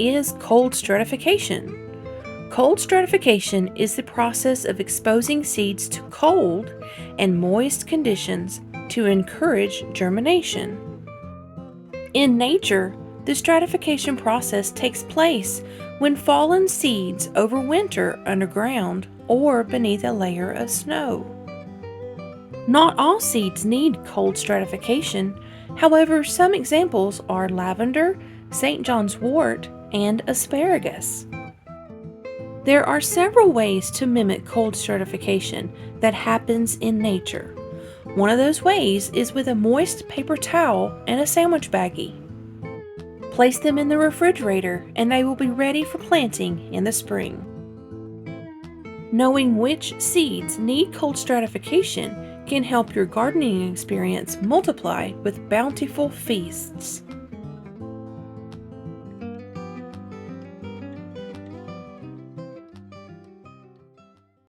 is cold stratification? Cold stratification is the process of exposing seeds to cold and moist conditions to encourage germination. In nature, the stratification process takes place when fallen seeds overwinter underground or beneath a layer of snow. Not all seeds need cold stratification. However, some examples are lavender, St. John's wort, and asparagus. There are several ways to mimic cold stratification that happens in nature. One of those ways is with a moist paper towel and a sandwich baggie. Place them in the refrigerator and they will be ready for planting in the spring. Knowing which seeds need cold stratification can help your gardening experience multiply with bountiful feasts.